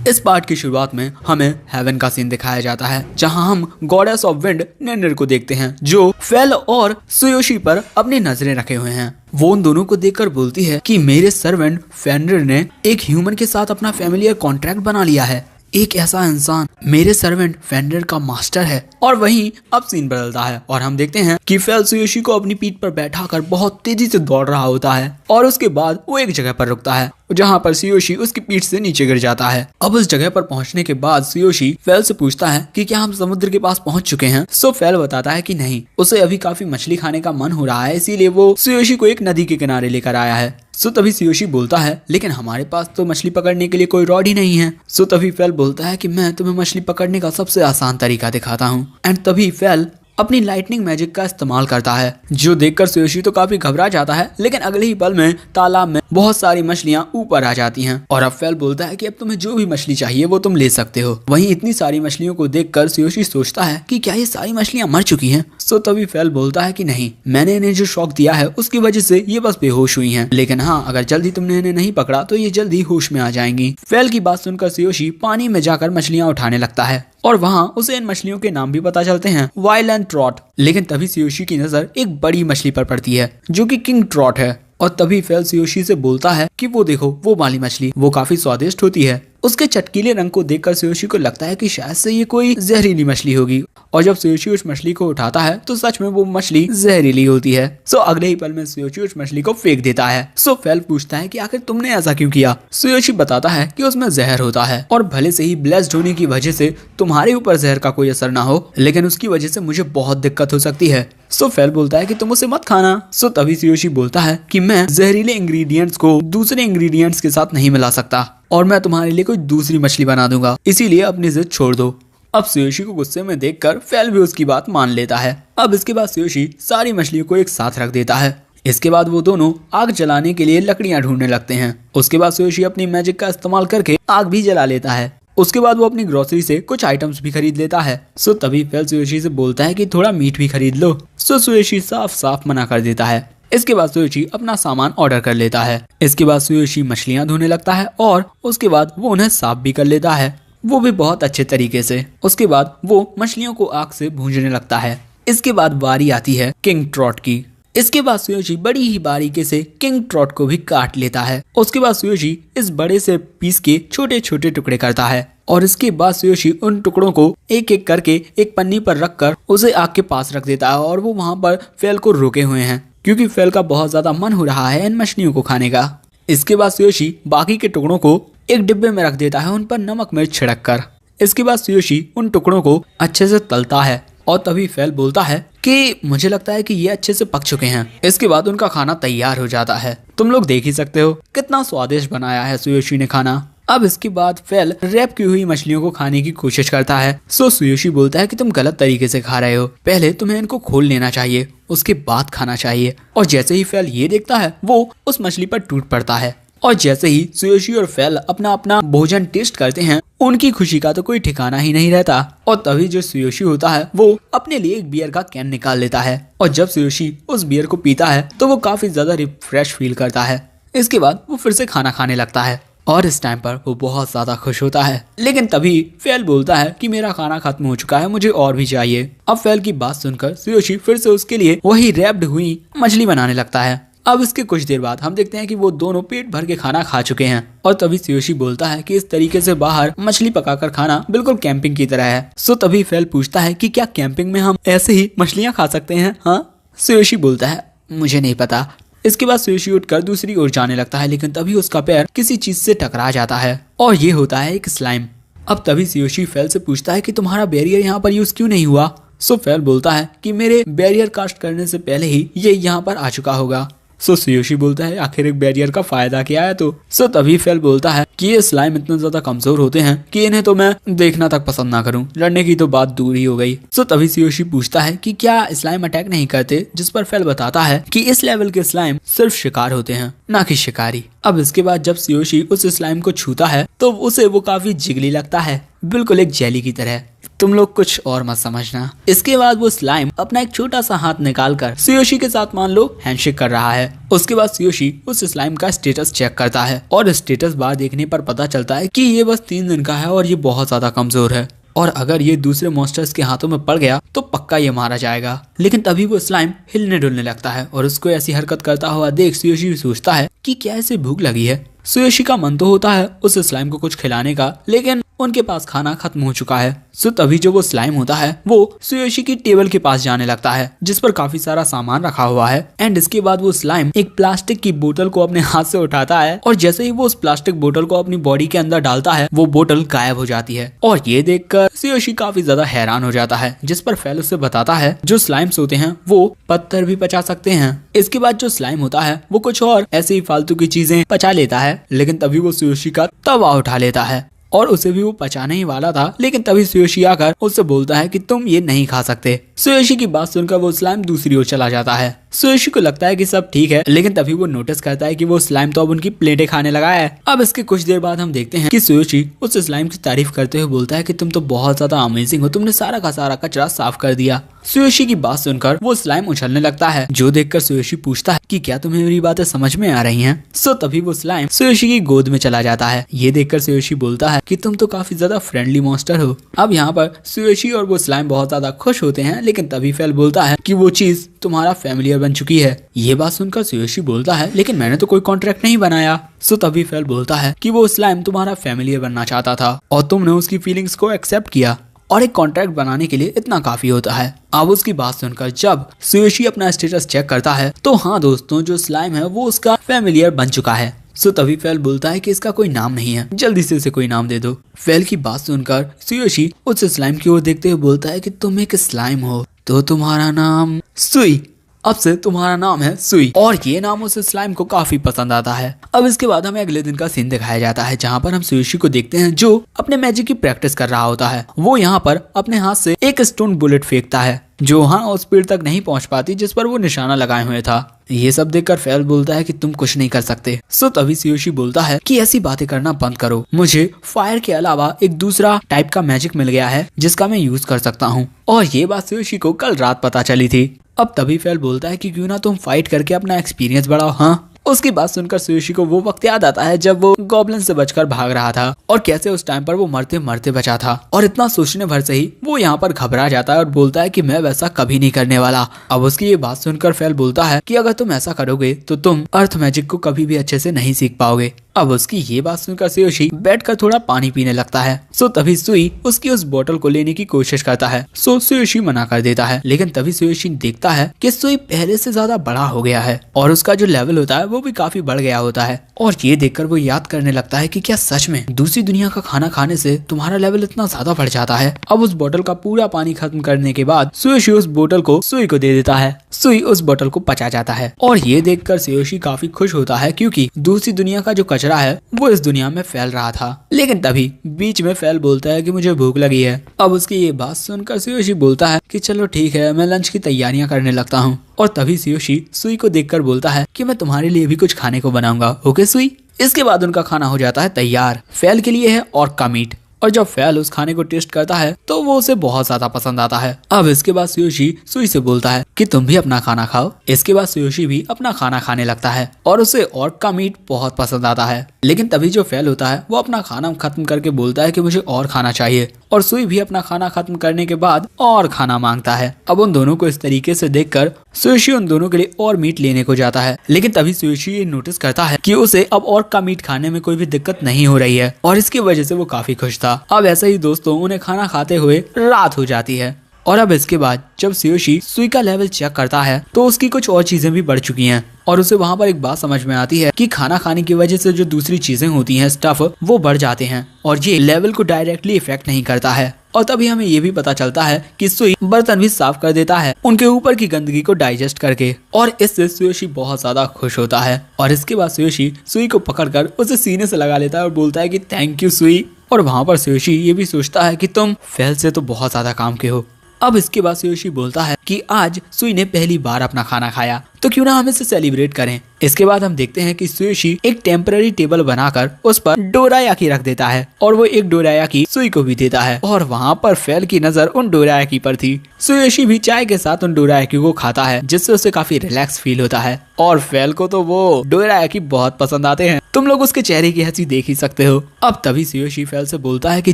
इस पार्ट की शुरुआत में हमें हेवन का सीन दिखाया जाता है, जहां हम गॉडेस ऑफ विंड नेनर को देखते हैं, जो फेल और सुयोशी पर अपनी नजरें रखे हुए हैं। वो उन दोनों को देखकर बोलती है कि मेरे सर्वेंट फेनरिर ने एक ह्यूमन के साथ अपना फैमिलियर कॉन्ट्रैक्ट बना लिया है। एक ऐसा इंसान मेरे सर्वेंट फेनरिर का मास्टर है। और वहीं अब सीन बदलता है और हम देखते हैं कि फेल सुयोशी को अपनी पीठ पर बैठाकर बहुत तेजी से दौड़ रहा होता है और उसके बाद वो एक जगह पर रुकता है जहां पर सुयोशी उसकी पीठ से नीचे गिर जाता है। अब उस जगह पर पहुंचने के बाद सुयोशी फेल से पूछता है कि क्या हम समुद्र के पास पहुंच चुके हैं। सो फेल बताता है कि नहीं, उसे अभी काफी मछली खाने का मन हो रहा है, इसीलिए वो सुयोशी को एक नदी के किनारे लेकर आया है। सो तभी सुयोशी बोलता है लेकिन हमारे पास तो मछली पकड़ने के लिए कोई रॉड ही नहीं है। सो तभी फेल बोलता है कि मैं तुम्हें मछली पकड़ने का सबसे आसान तरीका दिखाता हूँ। एंड तभी फेल अपनी लाइटनिंग मैजिक का इस्तेमाल करता है, जो देखकर सुयोशी तो काफी घबरा जाता है, लेकिन अगले ही पल में तालाब में बहुत सारी मछलियां ऊपर आ जाती हैं और अब फेल बोलता है कि अब तुम्हें जो भी मछली चाहिए वो तुम ले सकते हो। वहीं इतनी सारी मछलियों को देखकर सुयोशी सोचता है कि क्या ये सारी मछलियां मर चुकी हैं। सो तभी फेल बोलता है कि नहीं, मैंने इन्हें जो शॉक दिया है उसकी वजह से ये बस बेहोश हुई हैं, लेकिन हाँ, अगर जल्दी तुमने इन्हें नहीं पकड़ा तो ये जल्दी होश में आ जाएंगी। फेल की बात सुनकर सुयोशी पानी में जाकर मछलियां उठाने लगता है और वहाँ उसे इन मछलियों के नाम भी पता चलते हैं, वाइल एंड ट्रॉट। लेकिन तभी सुयोशी की नजर एक बड़ी मछली पर पड़ती है जो कि किंग ट्रॉट है और तभी फेल सुयोशी से बोलता है कि वो देखो, वो वाली मछली, वो काफी स्वादिष्ट होती है। उसके चटकीले रंग को देखकर सुयोशी को लगता है कि शायद से ये कोई जहरीली मछली होगी और जब सुयोशी उस मछली को उठाता है तो सच में वो मछली जहरीली होती है। सो अगले ही पल में सुयोशी उस मछली को फेंक देता है। सो फेल पूछता है कि आखिर तुमने ऐसा क्यों किया। सुयोशी बताता है कि उसमें जहर होता है और भले से ही ब्लेस्ड होने की वजह से तुम्हारे ऊपर जहर का कोई असर ना हो, लेकिन उसकी वजह से मुझे बहुत दिक्कत हो सकती है। सो फेल बोलता है कि तुम उसे मत खाना। सो तभी सुयोशी बोलता है कि मैं जहरीले इंग्रेडिएंट्स को दूसरे इंग्रेडिएंट्स के साथ नहीं मिला सकता और मैं तुम्हारे लिए कोई दूसरी मछली बना दूंगा, इसीलिए अपनी जिद छोड़ दो। अब सुयोशी को गुस्से में देखकर फेल भी उसकी बात मान लेता है। अब इसके बाद सुयोशी सारी मछलियों को एक साथ रख देता है। इसके बाद वो दोनों आग जलाने के लिए लकड़ियां ढूंढने लगते हैं। उसके बाद सुयोशी अपनी मैजिक का इस्तेमाल करके आग भी जला लेता है। उसके बाद वो अपनी ग्रोसरी से कुछ आइटम्स भी खरीद लेता है। सो तभी फेल सुयोशी से बोलता है कि थोड़ा मीट भी खरीद लो। सो सुयोशी साफ साफ मना कर देता है। इसके बाद सुयोशी अपना सामान ऑर्डर कर लेता है। इसके बाद सुयोशी मछलियां धोने लगता है और उसके बाद वो उन्हें साफ भी कर लेता है, वो भी बहुत अच्छे तरीके से। उसके बाद वो मछलियों को आग से भूंजने लगता है। इसके बाद बारी आती है किंग ट्रॉट की। इसके बाद सुयोशी बड़ी ही बारीकी से किंग ट्रॉट को भी काट लेता है। उसके बाद सुयोशी इस बड़े से पीस के छोटे छोटे टुकड़े करता है और इसके बाद सुयोशी उन टुकड़ों को एक एक करके एक पन्नी पर रखकर उसे आग के पास रख देता है और वो वहाँ पर फेल को रोके हुए हैं, क्योंकि फेल का बहुत ज्यादा मन हो रहा है इन मछलियों को खाने का। इसके बाद सुयोशी बाकी के टुकड़ों को एक डिब्बे में रख देता है, उन पर नमक मिर्च छिड़क कर। इसके बाद सुयोशी उन टुकड़ों को अच्छे से तलता है और तभी फेल बोलता है कि मुझे लगता है कि ये अच्छे से पक चुके हैं। इसके बाद उनका खाना तैयार हो जाता है। तुम लोग देख ही सकते हो कितना स्वादिष्ट बनाया है सुयोशी ने खाना। अब इसके बाद फेल रैप की हुई मछलियों को खाने की कोशिश करता है। सो सुयोशी बोलता है कि तुम गलत तरीके से खा रहे हो, पहले तुम्हें इनको खोल लेना चाहिए, उसके बाद खाना चाहिए। और जैसे ही फेल ये देखता है वो उस मछली पर टूट पड़ता है और जैसे ही सुयोशी और फेल अपना अपना भोजन टेस्ट करते हैं, उनकी खुशी का तो कोई ठिकाना ही नहीं रहता। और तभी जो सुयोशी होता है वो अपने लिए एक बियर का कैन निकाल लेता है और जब सुयोशी उस बियर को पीता है तो वो काफी ज्यादा रिफ्रेश फील करता है। इसके बाद वो फिर से खाना खाने लगता है और इस टाइम पर वो बहुत ज्यादा खुश होता है। लेकिन तभी फेल बोलता है कि मेरा खाना खत्म हो चुका है, मुझे और भी चाहिए। अब फेल की बात सुनकर सुयोशी फिर से उसके लिए वही रैप्ड हुई मछली बनाने लगता है। अब इसके कुछ देर बाद हम देखते हैं कि वो दोनों पेट भर के खाना खा चुके हैं और तभी सुयोशी बोलता है कि इस तरीके से बाहर मछली पकाकर खाना बिल्कुल कैंपिंग की तरह है। सो तभी फेल पूछता है कि क्या कैंपिंग में हम ऐसे ही मछलियां खा सकते हैं। हाँ, सुयोशी बोलता है मुझे नहीं पता। इसके बाद सुयोशी उठकर दूसरी ओर जाने लगता है, लेकिन तभी उसका पैर किसी चीज से टकरा जाता है और ये होता है एक स्लाइम। अब तभी सुयोशी फेल से पूछता है कि तुम्हारा बैरियर यहाँ पर यूज क्यों नहीं हुआ। सो फेल बोलता है कि मेरे बैरियर कास्ट करने से पहले ही ये यहाँ पर आ चुका होगा। सो सुयोशी बोलता है आखिर एक बैरियर का फायदा क्या है। तो सो तभी फेल बोलता है कि ये स्लाइम इतने ज्यादा कमजोर होते हैं कि इन्हें तो मैं देखना तक पसंद ना करूं, लड़ने की तो बात दूर ही हो गई। सो तभी सुयोशी पूछता है कि क्या स्लाइम अटैक नहीं करते, जिस पर फेल बताता है कि इस लेवल के स्लाइम सिर्फ शिकार होते हैं, ना कि शिकारी। अब इसके बाद जब सुयोशी उस स्लाइम को छूता है तो उसे वो काफी जिगली लगता है, बिल्कुल एक जेली की तरह। तुम लोग कुछ और मत समझना। इसके बाद वो स्लाइम अपना एक छोटा सा हाथ निकालकर सुयोशी के साथ मान लो हैंडशेक कर रहा है। उसके बाद सुयोशी उस स्लाइम का स्टेटस चेक करता है और स्टेटस बार देखने पर पता चलता है कि ये बस 3 दिन का है और ये बहुत ज्यादा कमजोर है और अगर ये दूसरे मॉन्स्टर्स के हाथों में पड़ गया तो पक्का ये मारा जाएगा। लेकिन तभी वो स्लाइम हिलने डुलने लगता है और उसको ऐसी हरकत करता हुआ देख सुयोशी सोचता है कि क्या इसे भूख लगी है। सुयोशी का मन तो होता है उस स्लाइम को कुछ खिलाने का, लेकिन उनके पास खाना खत्म हो चुका है। सो तभी जो वो स्लाइम होता है वो सुयोशी की टेबल के पास जाने लगता है जिस पर काफी सारा सामान रखा हुआ है। एंड इसके बाद वो स्लाइम एक प्लास्टिक की बोतल को अपने हाथ से उठाता है और जैसे ही वो उस प्लास्टिक बोतल को अपनी बॉडी के अंदर डालता है वो बोतल गायब हो जाती है। और ये देखकर सुयोशी काफी ज्यादा हैरान हो जाता है, जिस पर फेल उसे बताता है जो स्लाइम्स होते हैं वो पत्थर भी पचा सकते हैं। इसके बाद जो स्लाइम होता है वो कुछ और ऐसे ही फालतू की चीजें पचा लेता है, लेकिन तभी वो सुयोशी का तवा उठा लेता है और उसे भी वो पचाने ही वाला था। लेकिन तभी सुयोशी आकर उससे बोलता है कि तुम ये नहीं खा सकते। सुयोशी की बात सुनकर वो स्लाइम दूसरी ओर चला जाता है। सुयोशी को लगता है कि सब ठीक है, लेकिन तभी वो नोटिस करता है कि वो स्लाइम तो अब उनकी प्लेटें खाने लगा है। अब इसके कुछ देर बाद हम देखते हैं कि सुयोशी उस स्लाइम की तारीफ करते हुए बोलता है कि तुम तो बहुत ज्यादा अमेजिंग हो, तुमने सारा का सारा कचरा साफ कर दिया। सुयोशी की बात सुनकर वो स्लाइम उछलने लगता है, जो देखकर सुयोशी पूछता है कि क्या तुम्हें मेरी बातें समझ में आ रही हैं? सो तभी वो स्लाइम सुयोशी की गोद में चला जाता है। ये देखकर सुयोशी बोलता है कि तुम तो काफी ज्यादा फ्रेंडली मॉन्स्टर हो। अब यहाँ पर सुयोशी और वो स्लाइम बहुत ज्यादा खुश होते हैं, लेकिन तभी फेल बोलता है कि वो चीज तुम्हारा फैमिलियर बन चुकी है। ये बात सुनकर सुयोशी बोलता है लेकिन मैंने तो कोई कॉन्ट्रैक्ट नहीं बनाया। सो तभी फेल बोलता है कि वो स्लाइम तुम्हारा फैमिलियर बनना चाहता था और तुमने उसकी फीलिंग्स को एक्सेप्ट किया और एक कॉन्ट्रैक्ट बनाने के लिए इतना काफी होता है। अब उसकी बात सुनकर जब सुयोशी अपना स्टेटस चेक करता है तो हाँ दोस्तों, जो स्लाइम है वो उसका फैमिलियर बन चुका है। सो तभी फेल बोलता है कि इसका कोई नाम नहीं है, जल्दी से इसे कोई नाम दे दो। फेल की बात सुनकर सुयोशी उस स्लाइम की ओर देखते हुए बोलता है कि तुम एक स्लाइम हो तो तुम्हारा नाम सुई, अब से तुम्हारा नाम है सुई। और ये नाम उस स्लाइम को काफी पसंद आता है। अब इसके बाद हमें अगले दिन का सीन दिखाया जाता है जहाँ पर हम सुयोशी को देखते हैं जो अपने मैजिक की प्रैक्टिस कर रहा होता है। वो यहाँ पर अपने हाथ से एक स्टोन बुलेट फेंकता है जो हाँ उस पेड़ तक नहीं पहुंच पाती जिस पर वो निशाना लगाए हुए था। ये सब देखकर फेल बोलता है कि तुम कुछ नहीं कर सकते। सो तभी सुयोशी बोलता है कि ऐसी बातें करना बंद करो, मुझे फायर के अलावा एक दूसरा टाइप का मैजिक मिल गया है जिसका मैं यूज कर सकता हूँ। और ये बात सुयोशी को कल रात पता चली थी। अब तभी फेल बोलता है कि क्यों ना तुम फाइट करके अपना एक्सपीरियंस बढ़ाओ। हाँ, उसकी बात सुनकर सुयोशी को वो वक्त याद आता है जब वो गॉब्लिन से बचकर भाग रहा था और कैसे उस टाइम पर वो मरते मरते बचा था। और इतना सोचने भर से ही वो यहाँ पर घबरा जाता है और बोलता है कि मैं वैसा कभी नहीं करने वाला। अब उसकी ये बात सुनकर फेल बोलता है कि अगर तुम ऐसा करोगे तो तुम अर्थ मैजिक को कभी भी अच्छे से नहीं सीख पाओगे। अब उसकी ये बात सुनकर सुयोशी बैठकर थोड़ा पानी पीने लगता है। सो तभी सुई उसकी उस बोतल को लेने की कोशिश करता है। सो सुयोशी मना कर देता है, लेकिन तभी सुयोशी देखता है कि सुई पहले से ज्यादा बड़ा हो गया है और उसका जो लेवल होता है वो भी काफी बढ़ गया होता है। और ये देखकर वो याद करने लगता है कि क्या सच में दूसरी दुनिया का खाना खाने से तुम्हारा लेवल इतना ज्यादा बढ़ जाता है। अब उस बोतल का पूरा पानी खत्म करने के बाद सुयोशी उस बोतल को सुई को दे देता है। सुई उस बोतल को पचा जाता है और ये देखकर सुयोशी काफी खुश होता है क्योंकि दूसरी दुनिया का जो कचरा है वो इस दुनिया में फैल रहा था। लेकिन तभी बीच में फेल बोलता है कि मुझे भूख लगी है। अब उसकी ये बात सुनकर सुयोशी बोलता है कि चलो ठीक है, मैं लंच की तैयारियां करने लगता हूँ। और तभी सुयोशी सुई को देखकर बोलता है कि मैं तुम्हारे लिए भी कुछ खाने को बनाऊंगा, ओके सुई। इसके बाद उनका खाना हो जाता है तैयार। फेल के लिए है और का मीट। और जब फेल उस खाने को टेस्ट करता है तो वो उसे बहुत ज्यादा पसंद आता है। अब इसके बाद सुयोशी सुई से बोलता है कि तुम भी अपना खाना खाओ। इसके बाद सुयोशी भी अपना खाना खाने लगता है और उसे और का मीट बहुत पसंद आता है। लेकिन तभी जो फेल होता है वो अपना खाना खत्म करके बोलता है कि मुझे और खाना चाहिए और सुई भी अपना खाना खत्म करने के बाद और खाना मांगता है। अब उन दोनों को इस तरीके से देखकर सुयोशी उन दोनों के लिए और मीट लेने को जाता है। लेकिन तभी सुयोशी ये नोटिस करता है कि उसे अब और का मीट खाने में कोई भी दिक्कत नहीं हो रही है और इसकी वजह से वो काफी खुश था। अब ऐसा ही दोस्तों उन्हें खाना खाते हुए रात हो जाती है। और अब इसके बाद जब सुयोशी सुई का लेवल चेक करता है तो उसकी कुछ और चीजें भी बढ़ चुकी हैं और उसे वहाँ पर एक बात समझ में आती है कि खाना खाने की वजह से जो दूसरी चीजें होती हैं स्टफ वो बढ़ जाते हैं और ये लेवल को डायरेक्टली इफेक्ट नहीं करता है। और तभी हमें ये भी पता चलता है कि सुई बर्तन भी साफ कर देता है उनके ऊपर की गंदगी को डाइजेस्ट करके और इससे सुयोशी बहुत ज्यादा खुश होता है। और इसके बाद सुयोशी सुई को पकड़कर उसे सीने से लगा लेता है और बोलता है कि थैंक यू सुई। और वहाँ पर सुयोशी ये भी सोचता है कि तुम फेल से तो बहुत ज्यादा काम के हो अब इसके बाद सुयोशी बोलता है कि आज सुई ने पहली बार अपना खाना खाया, तो क्यों ना हम इसे सेलिब्रेट करें। इसके बाद हम देखते हैं कि सुयोशी एक टेम्पररी टेबल बनाकर उस पर डोरायाकी रख देता है और वो एक डोरायाकी सुई को भी देता है और वहाँ पर फेल की नजर उन डोरायाकी पर थी। सुयोशी भी चाय के साथ उन डोरायाकी को खाता है जिससे उसे काफी रिलैक्स फील होता है और फेल को तो वो डोरायाकी बहुत पसंद आते हैं। तुम लोग उसके चेहरे की हंसी देख ही सकते हो। अब तभी सुयोशी फेल से बोलता है कि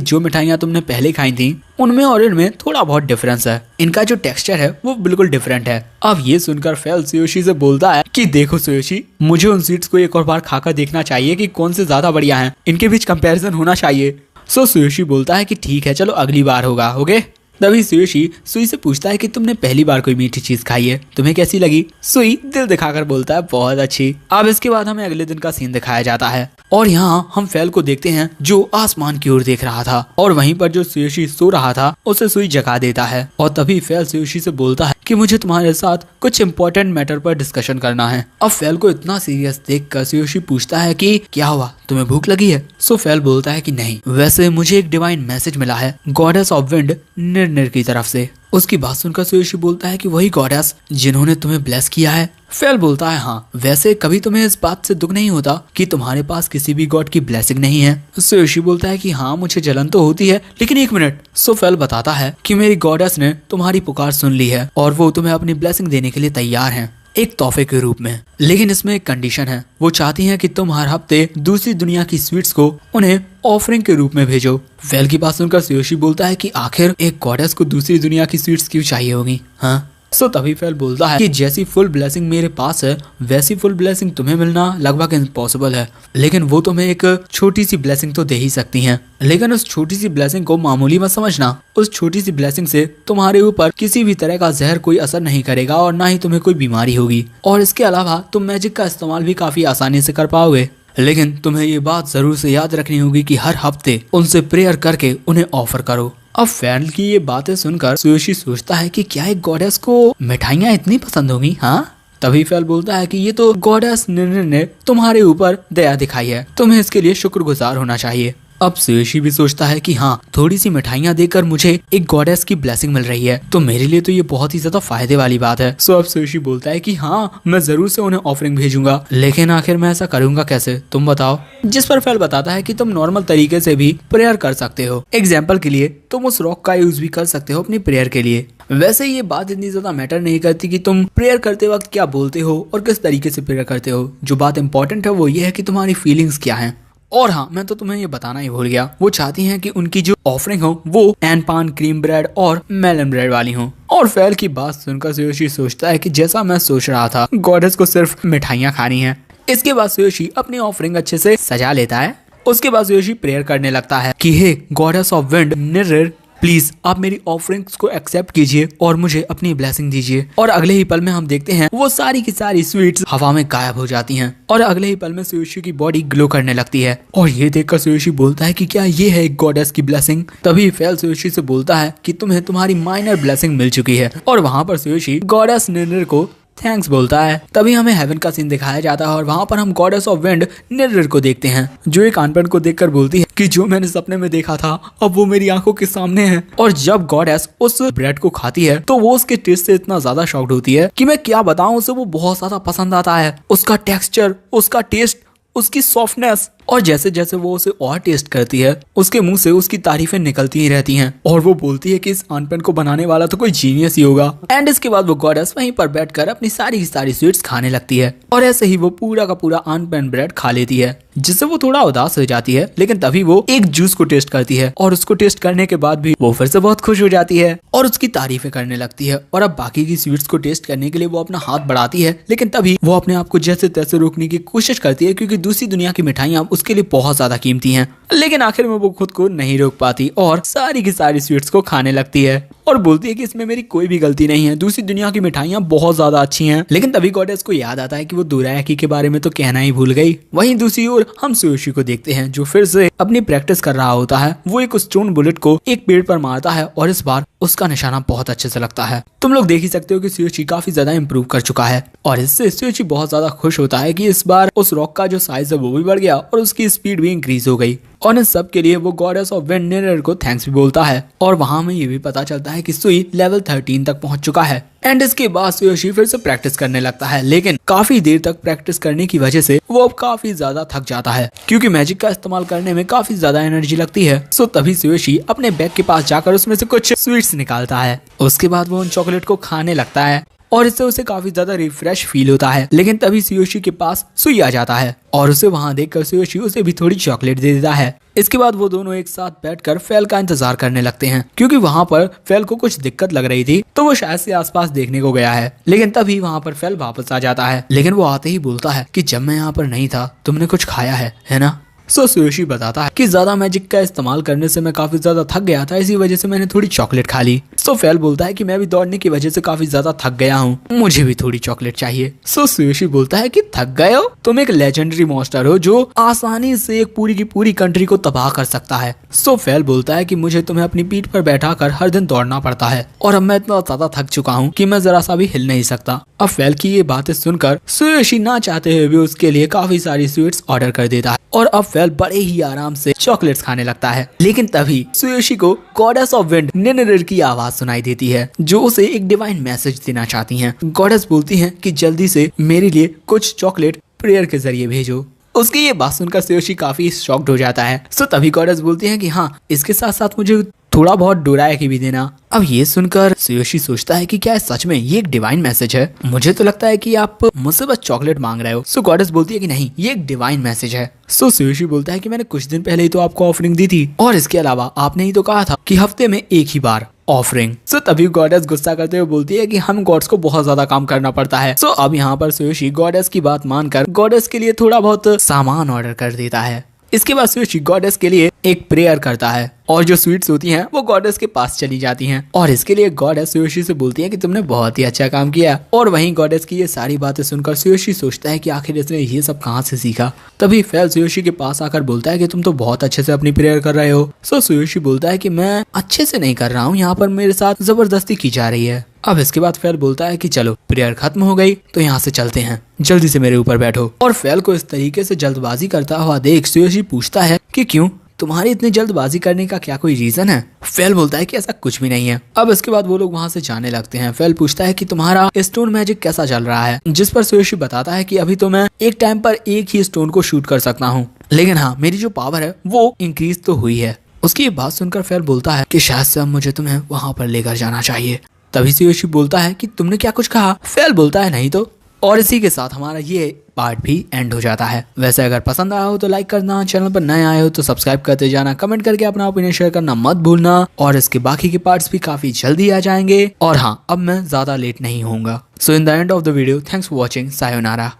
जो मिठाइयाँ तुमने पहले खाई थी उनमें और इनमें थोड़ा बहुत डिफरेंस है, इनका जो टेक्सचर है वो बिल्कुल डिफरेंट है। अब ये सुनकर फेल सुयोशी से बोलता है कि देखो सुयोशी, मुझे उन स्वीट्स को एक और बार खाकर देखना चाहिए कि कौन से ज्यादा बढ़िया हैं, इनके बीच कंपैरिजन होना चाहिए। सो सुयोशी बोलता है कि ठीक है, चलो अगली बार होगा। ओके। तभी सुयोशी सुई से पूछता है कि तुमने पहली बार कोई मीठी चीज खाई है, तुम्हें कैसी लगी। सुई दिल दिखाकर बोलता है बहुत अच्छी। अब इसके बाद हमें अगले दिन का सीन दिखाया जाता है और यहाँ हम फेल को देखते हैं जो आसमान की ओर देख रहा था और वहीं पर जो सुयोशी सो रहा था उसे सुई जगा देता है और तभी फेल सुयोशी से बोलता है कि मुझे तुम्हारे साथ कुछ इम्पोर्टेंट मैटर पर डिस्कशन करना है। अब फेल को इतना सीरियस देखकर सुयोशी पूछता है कि क्या हुआ, तुम्हें भूख लगी है। सो फेल बोलता है कि नहीं, वैसे मुझे एक डिवाइन मैसेज मिला है गॉडेस ऑफ विंड निर्निर की तरफ से। उसकी बात सुनकर सुयोशी बोलता है कि वही गॉडेस जिन्होंने तुम्हें ब्लेस किया है। फेल बोलता है हाँ, वैसे कभी तुम्हें इस बात से दुख नहीं होता कि तुम्हारे पास किसी भी गॉड की ब्लेसिंग नहीं है। सुयोशी बोलता है कि हाँ, मुझे जलन तो होती है, लेकिन एक मिनट। सो फेल बताता है कि मेरी गॉडेस ने तुम्हारी पुकार सुन ली है और वो तुम्हें अपनी ब्लेसिंग देने के लिए तैयार हैं, एक तोहफे के रूप में। लेकिन इसमें एक कंडीशन है, वो चाहती हैं कि तुम हर हफ्ते दूसरी दुनिया की स्वीट्स को उन्हें ऑफरिंग के रूप में भेजो। फेल की बात सुनकर सुयोशी बोलता है कि आखिर एक गॉडेस को दूसरी दुनिया की स्वीट्स क्यों चाहिए होगी। हाँ। सो तभी फेल बोलता है कि जैसी फुल ब्लेसिंग मेरे पास है वैसी फुल ब्लेसिंग तुम्हें मिलना लगभग इम्पॉसिबल है, लेकिन वो तुम्हें एक छोटी सी ब्लेसिंग तो दे ही सकती हैं। लेकिन उस छोटी सी ब्लेसिंग को मामूली मत समझना। उस छोटी सी ब्लेसिंग से तुम्हारे ऊपर किसी भी तरह का जहर कोई असर नहीं करेगा और ना ही तुम्हें कोई बीमारी होगी, और इसके अलावा तुम मैजिक का इस्तेमाल भी काफी आसानी से कर पाओगे। लेकिन तुम्हें ये बात जरूर से याद रखनी होगी कि हर हफ्ते उनसे प्रेयर करके उन्हें ऑफर करो। अब फेल की ये बातें सुनकर सुयोशी सोचता है कि क्या एक गॉडेस को मिठाइयाँ इतनी पसंद होंगी। हाँ। तभी फेल बोलता है कि ये तो गॉडेस ने तुम्हारे ऊपर दया दिखाई है, तुम्हें इसके लिए शुक्रगुजार होना चाहिए। अब सुयोशी भी सोचता है कि हाँ, थोड़ी सी मिठाइयाँ देकर मुझे एक गॉडेस की ब्लेसिंग मिल रही है, तो मेरे लिए तो ये बहुत ही ज्यादा फायदे वाली बात है। सो अब सुयोशी बोलता है कि हाँ, मैं जरूर से उन्हें ऑफरिंग भेजूंगा, लेकिन आखिर मैं ऐसा करूंगा कैसे, तुम बताओ। जिस पर फेल बताता है कि तुम नॉर्मल तरीके से भी प्रेयर कर सकते हो। एग्जाम्पल के लिए तुम उस रॉक का यूज भी कर सकते हो अपनी प्रेयर के लिए। वैसे ये बात इतनी ज्यादा मैटर नहीं करती कि तुम प्रेयर करते वक्त क्या बोलते हो और किस तरीके से प्रेयर करते हो। जो बात इंपॉर्टेंट है वो ये है कि तुम्हारी फीलिंग्स क्या हैं। और हाँ, मैं तो तुम्हें ये बताना ही भूल गया, वो चाहती हैं कि उनकी जो ऑफरिंग हो वो एनपान क्रीम ब्रेड और मेलन ब्रेड वाली हो। और फेल की बात सुनकर सुयोशी सोचता है कि जैसा मैं सोच रहा था, गॉडेस को सिर्फ मिठाइयाँ खानी है। इसके बाद सुयोशी अपनी ऑफरिंग अच्छे से सजा लेता है। उसके बाद सुयोशी प्रेयर करने लगता है कि हे गॉडेस ऑफ विंड निर्निर, प्लीज आप मेरी ऑफरिंग्स को एक्सेप्ट कीजिए और मुझे अपनी ब्लेसिंग दीजिए। और अगले ही पल में हम देखते हैं वो सारी की सारी स्वीट्स हवा में गायब हो जाती हैं और अगले ही पल में सुयोशी की बॉडी ग्लो करने लगती है। और ये देखकर सुयोशी बोलता है कि क्या ये है एक गॉडेस की ब्लेसिंग। तभी फेल सुयोशी से बोलता है कि तुम्हें तुम्हारी माइनर ब्लेसिंग मिल चुकी है, और वहाँ पर सुयोशी गॉडेस निर्निर को थैंक्स बोलता है। तभी हमें हेवन का सीन दिखाया जाता है और वहाँ पर हम गॉडेस ऑफ विंड निर्निर को देखते हैं, जो एक अनपढ़ को देखकर बोलती है कि जो मैंने सपने में देखा था अब वो मेरी आंखों के सामने है। और जब गॉडेस उस ब्रेड को खाती है तो वो उसके टेस्ट से इतना ज्यादा शॉक्ड होती है कि मैं क्या बताऊं, उसे वो बहुत ज्यादा पसंद आता है। उसका टेक्सचर, उसका टेस्ट, उसकी सॉफ्टनेस, और जैसे जैसे वो उसे और टेस्ट करती है उसके मुंह से उसकी तारीफें निकलती ही रहती हैं और वो बोलती है कि इस अनपेन को बनाने वाला तो कोई जीनियस ही होगा। एंड इसके बाद वो गॉडेस वहीं पर बैठकर अपनी सारी की सारी स्वीट्स खाने लगती है और ऐसे ही वो पूरा का पूरा अनपेन ब्रेड खा लेती है, जिससे वो थोड़ा उदास हो जाती है। लेकिन तभी वो एक जूस को टेस्ट करती है और उसको टेस्ट करने के बाद भी वो फिर से बहुत खुश हो जाती है और उसकी तारीफें करने लगती है। और अब बाकी की स्वीट्स को टेस्ट करने के लिए वो अपना हाथ बढ़ाती है, लेकिन तभी वो अपने आप को जैसे तैसे रोकने की कोशिश करती है, क्योंकि दूसरी दुनिया की मिठाइयाँ उसके लिए बहुत ज्यादा कीमती हैं। लेकिन आखिर में वो खुद को नहीं रोक पाती और सारी की सारी स्वीट्स को खाने लगती है और बोलती है कि इसमें मेरी कोई भी गलती नहीं है, दूसरी दुनिया की मिठाइयाँ बहुत ज्यादा अच्छी हैं। लेकिन तभी गॉडेस को याद आता है कि वो डोरायाकी के बारे में तो कहना ही भूल गई। वहीं दूसरी ओर हम सुयोशी को देखते हैं जो फिर से अपनी प्रैक्टिस कर रहा होता है। वो एक स्टोन बुलेट को एक पेड़ पर मारता है और इस बार उसका निशाना बहुत अच्छे से लगता है। तुम लोग देख ही सकते हो कि सुयोशी काफी ज्यादा इम्प्रूव कर चुका है और इससे सुयोशी बहुत ज्यादा खुश होता है कि इस बार उस रॉक का जो साइज है वो भी बढ़ गया और उसकी स्पीड भी इंक्रीज हो गई। और इन सब के लिए वो गॉडेस ऑफ विंड निनर को थैंक्स भी बोलता है। और वहाँ हमें ये भी पता चलता है कि सुई लेवल 13 तक पहुंच चुका है। एंड इसके बाद सुयोशी फिर से प्रैक्टिस करने लगता है, लेकिन काफी देर तक प्रैक्टिस करने की वजह से वो अब काफी ज्यादा थक जाता है, क्योंकि मैजिक का इस्तेमाल करने में काफी ज्यादा एनर्जी लगती है। सो तभी सुयोशी अपने बैग के पास जाकर उसमें से कुछ स्वीट्स निकालता है। उसके बाद वो उन चॉकलेट को खाने लगता है और इससे उसे काफी ज्यादा रिफ्रेश फील होता है। लेकिन तभी सुयोशी के पास सुई आ जाता है और उसे वहां देखकर सुयोशी उसे भी थोड़ी चॉकलेट दे देता है। इसके बाद वो दोनों एक साथ बैठकर फेल का इंतजार करने लगते हैं, क्योंकि वहां पर फेल को कुछ दिक्कत लग रही थी, तो वो शायद से आसपास देखने को गया है। लेकिन तभी वहां पर फेल वापस आ जाता है, लेकिन वो आते ही बोलता है कि जब मैं यहाँ पर नहीं था तुमने कुछ खाया है ना। सो सुयोशी बताता है कि ज्यादा मैजिक का इस्तेमाल करने से मैं काफी ज्यादा थक गया था, इसी वजह से मैंने थोड़ी चॉकलेट खा ली। सो फेल बोलता है कि मैं भी दौड़ने की वजह से काफी ज्यादा थक गया हूँ, मुझे भी थोड़ी चॉकलेट चाहिए। सो सुयोशी बोलता है कि थक गए हो, तुम एक लेजेंडरी मॉन्स्टर हो जो आसानी से एक पूरी की पूरी कंट्री को तबाह कर सकता है। सो फेल बोलता है कि मुझे तुम्हें अपनी पीठ पर बैठाकर हर दिन दौड़ना पड़ता है और अब मैं इतना ज्यादा थक चुका हूँ कि मैं जरा सा भी हिल नहीं सकता। अब फेल की ये बातें सुनकर सुयोशी ना चाहते हुए भी उसके लिए काफी सारी स्वीट्स ऑर्डर कर देता है और अब फेल बड़े ही आराम से चॉकलेट्स खाने लगता है। लेकिन तभी सुयोशी को गॉडेस ऑफ विंड निनर की आवाज सुनाई देती है, जो उसे एक डिवाइन मैसेज देना चाहती हैं। गॉडेस बोलती हैं कि जल्दी से मेरे लिए कुछ चॉकलेट प्रेयर के जरिए भेजो। उसकी ये बात सुनकर सुयोशी काफी शॉक्ड हो जाता है। सो तभी गॉडेस बोलती हैं कि हाँ, इसके साथ साथ मुझे थोड़ा बहुत डोराया की भी देना। अब ये सुनकर सुयोशी सोचता है कि क्या सच में ये एक डिवाइन मैसेज है, मुझे तो लगता है कि आप मुझसे बस चॉकलेट मांग रहे हो। सो गॉडेस बोलती है कि नहीं, ये एक डिवाइन मैसेज है। सो सुयोशी बोलता है कि मैंने कुछ दिन पहले ही तो आपको ऑफरिंग दी थी और इसके अलावा आपने ही तो कहा था कि हफ्ते में एक ही बार ऑफरिंग। सो तभी गॉडेस गुस्सा करते हुए बोलती है कि हम गॉड्स को बहुत ज्यादा काम करना पड़ता है। सो अब यहाँ पर सुयोशी गॉडेस की बात मानकर गॉडेस के लिए थोड़ा बहुत सामान ऑर्डर कर देता है। इसके बाद सुयोशी गॉडेस के लिए एक प्रेयर करता है और जो स्वीट्स होती हैं वो गॉडेस के पास चली जाती हैं और इसके लिए गॉडेस सुयोशी से बोलती है कि तुमने बहुत ही अच्छा काम किया। और वहीं गॉडेस की ये सारी बातें सुनकर सुयोशी सोचता है कि आखिर इसने ये सब कहाँ से सीखा। तभी फेल सुयोशी के पास आकर बोलता है कि तुम तो बहुत अच्छे से अपनी प्रेयर कर रहे हो। सो सुयोशी बोलता है कि मैं अच्छे से नहीं कर रहा हूँ, यहाँ पर मेरे साथ जबरदस्ती की जा रही है। अब इसके बाद फेल बोलता है कि चलो प्रेयर खत्म हो गई तो यहाँ से चलते हैं, जल्दी से मेरे ऊपर बैठो। और फेल को इस तरीके से जल्दबाजी करता हुआ देख सुयोशी पूछता है कि क्यों, तुम्हारी इतनी जल्दबाजी करने का क्या कोई रीजन है। फेल बोलता है कि ऐसा कुछ भी नहीं है। अब इसके बाद वो लोग वहाँ से जाने लगते हैं। फेल पूछता है कि तुम्हारा स्टोन मैजिक कैसा चल रहा है, जिस पर सुयोशी बताता है कि अभी तो मैं एक टाइम पर एक ही स्टोन को शूट कर सकता हूँ, लेकिन हाँ मेरी जो पावर है वो इंक्रीज तो हुई है। उसकी ये बात सुनकर फेल बोलता है कि शायद से अब मुझे तुम्हें वहाँ पर लेकर जाना चाहिए। तभी सुयोशी बोलता है कि तुमने क्या कुछ कहा। फेल बोलता है नहीं तो। और इसी के साथ हमारा ये पार्ट भी एंड हो जाता है। वैसे अगर पसंद आया हो तो लाइक करना, चैनल पर नए आए हो तो सब्सक्राइब करते जाना, कमेंट करके अपना ओपिनियन शेयर करना मत भूलना। और इसके बाकी के पार्ट्स भी काफी जल्दी आ जाएंगे। और हाँ, अब मैं ज्यादा लेट नहीं होऊंगा। So in the end of the video, thanks for watching, sayonara.